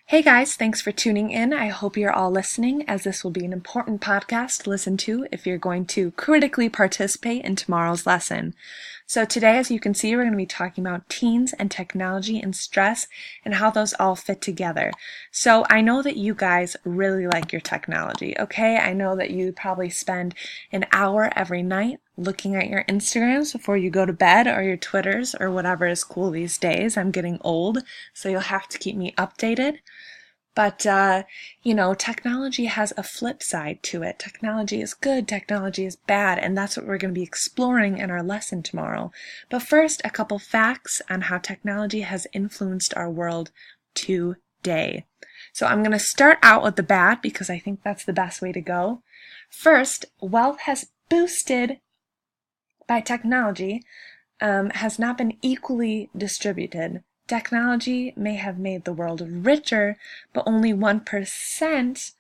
Hey guys, thanks for tuning in. I hope you're all listening, as this will be an important podcast to listen to if you're going to critically participate in tomorrow's lesson. So today, as you can see, we're going to be talking about teens and technology and stress and how those all fit together. So I know that you guys really like your technology, okay? I know that you probably spend an hour every night looking at your Instagrams before you go to bed, or your Twitters, or whatever is cool these days. I'm getting old, so you'll have to keep me updated. But, technology has a flip side to it. Technology is good, technology is bad, and that's what we're going to be exploring in our lesson tomorrow. But first, a couple facts on how technology has influenced our world today. So I'm going to start out with the bad because I think that's the best way to go. First, wealth has boosted by technology has not been equally distributed. Technology may have made the world richer, but only 1%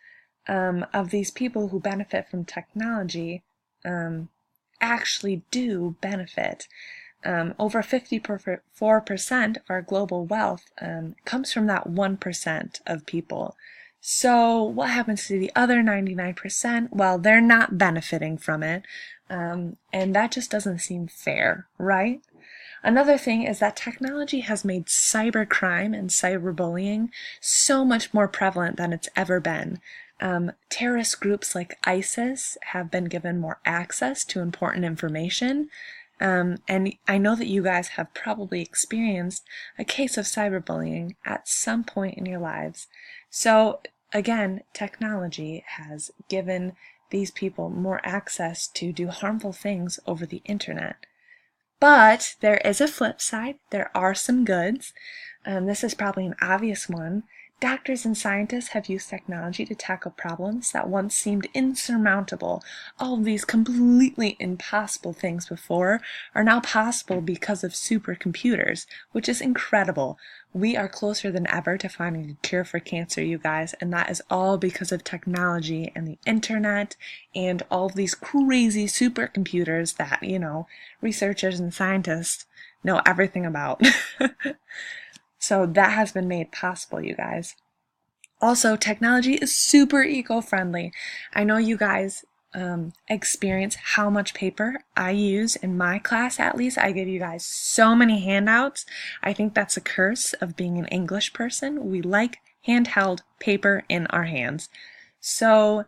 of these people who benefit from technology actually do benefit. Over 54% of our global wealth comes from that 1% of people. So what happens to the other 99%? Well, they're not benefiting from it. And that just doesn't seem fair, right? Another thing is that technology has made cybercrime and cyberbullying so much more prevalent than it's ever been. Terrorist groups like ISIS have been given more access to important information. And I know that you guys have probably experienced a case of cyberbullying at some point in your lives. So again, technology has given these people more access to do harmful things over the internet. But there is a flip side. There are some goods. This is probably an obvious one. Doctors and scientists have used technology to tackle problems that once seemed insurmountable. All of these completely impossible things before are now possible because of supercomputers, which is incredible. We are closer than ever to finding a cure for cancer, you guys, and that is all because of technology and the internet and all of these crazy supercomputers that, researchers and scientists know everything about. So that has been made possible, you guys. Also, technology is super eco-friendly. I know you guys experience how much paper I use in my class, at least. I give you guys so many handouts. I think that's a curse of being an English person. We like handheld paper in our hands. So,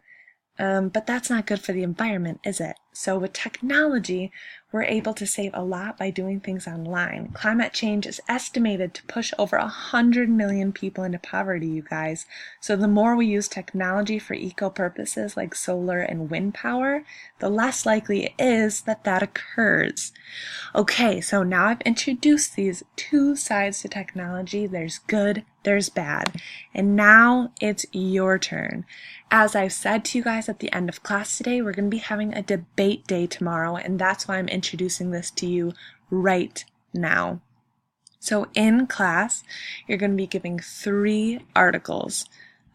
but that's not good for the environment, is it? So with technology, we're able to save a lot by doing things online. Climate change is estimated to push over 100 million people into poverty, you guys. So the more we use technology for eco purposes like solar and wind power, the less likely it is that that occurs. Okay, so now I've introduced these two sides to technology. There's good, there's bad. And now it's your turn. As I've said to you guys at the end of class today, we're going to be having a debate day tomorrow, and that's why I'm introducing this to you right now. So in class, you're going to be giving 3 articles.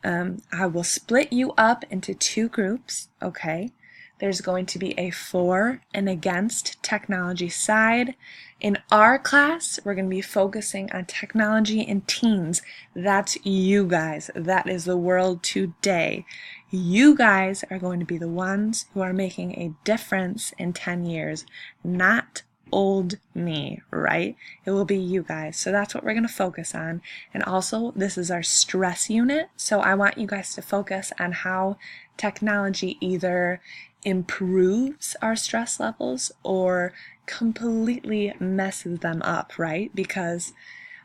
I will split you up into 2 groups, okay? There's going to be a for and against technology side. In our class, we're going to be focusing on technology and teens. That's you guys. That is the world today. You guys are going to be the ones who are making a difference in 10 years, not old me, right? It will be you guys. So that's what we're going to focus on. And also, this is our stress unit. So I want you guys to focus on how technology either improves our stress levels or completely messes them up, right? Because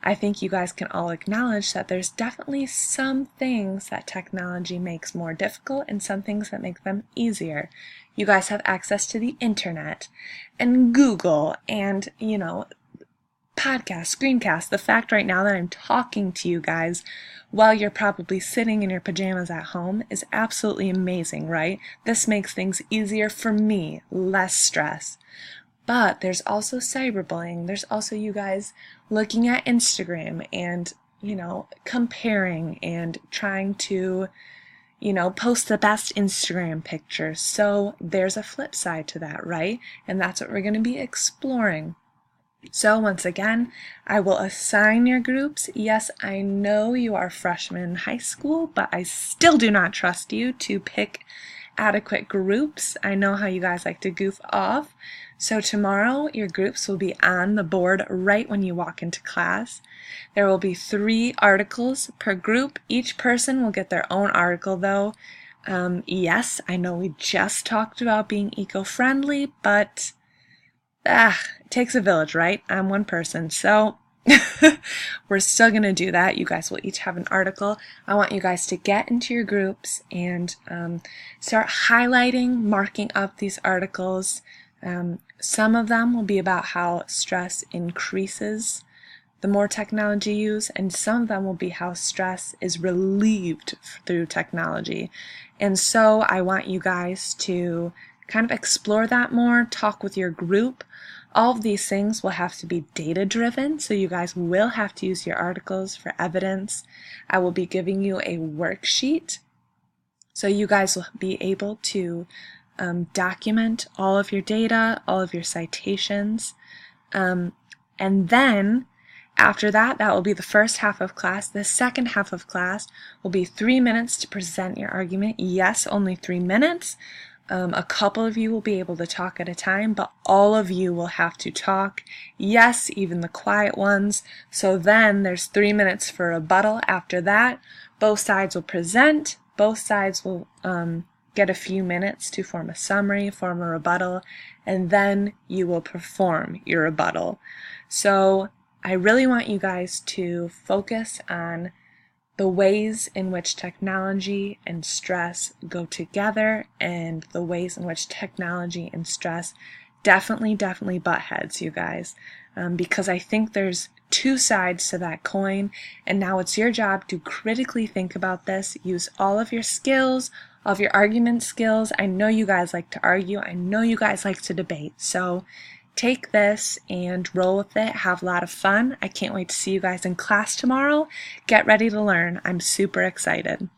I think you guys can all acknowledge that there's definitely some things that technology makes more difficult and some things that make them easier. You guys have access to the internet and Google and, podcast, screencast. The fact right now that I'm talking to you guys while you're probably sitting in your pajamas at home is absolutely amazing, right? This makes things easier for me, less stress. But there's also cyberbullying. There's also you guys looking at Instagram and, comparing and trying to, post the best Instagram picture. So there's a flip side to that, right? And that's what we're going to be exploring. So once again, I will assign your groups. Yes, I know you are freshmen in high school, but I still do not trust you to pick adequate groups. I know how you guys like to goof off. So tomorrow, your groups will be on the board right when you walk into class. There will be 3 articles per group. Each person will get their own article though. Yes, I know we just talked about being eco-friendly, but it takes a village, right? I'm one person, so we're still going to do that. You guys will each have an article. I want you guys to get into your groups and start highlighting, marking up these articles. Some of them will be about how stress increases the more technology used, and some of them will be how stress is relieved through technology. And so I want you guys to kind of explore that more, talk with your group. All of these things will have to be data driven, so you guys will have to use your articles for evidence. I will be giving you a worksheet, so you guys will be able to document all of your data, all of your citations, and then after that, that will be the first half of class. The second half of class will be 3 minutes to present your argument. Yes, only 3 minutes. A couple of you will be able to talk at a time, but all of you will have to talk. Yes, even the quiet ones. So then there's 3 minutes for rebuttal. After that, both sides will present. Both sides will get a few minutes to form a summary, form a rebuttal, and then you will perform your rebuttal. So I really want you guys to focus on the ways in which technology and stress go together, and the ways in which technology and stress definitely butt heads, you guys, because I think there's 2 sides to that coin, and now it's your job to critically think about this, use all of your skills, all of your argument skills. I know you guys like to argue, I know you guys like to debate, so take this and roll with it, have a lot of fun. I can't wait to see you guys in class tomorrow. Get ready to learn. I'm super excited.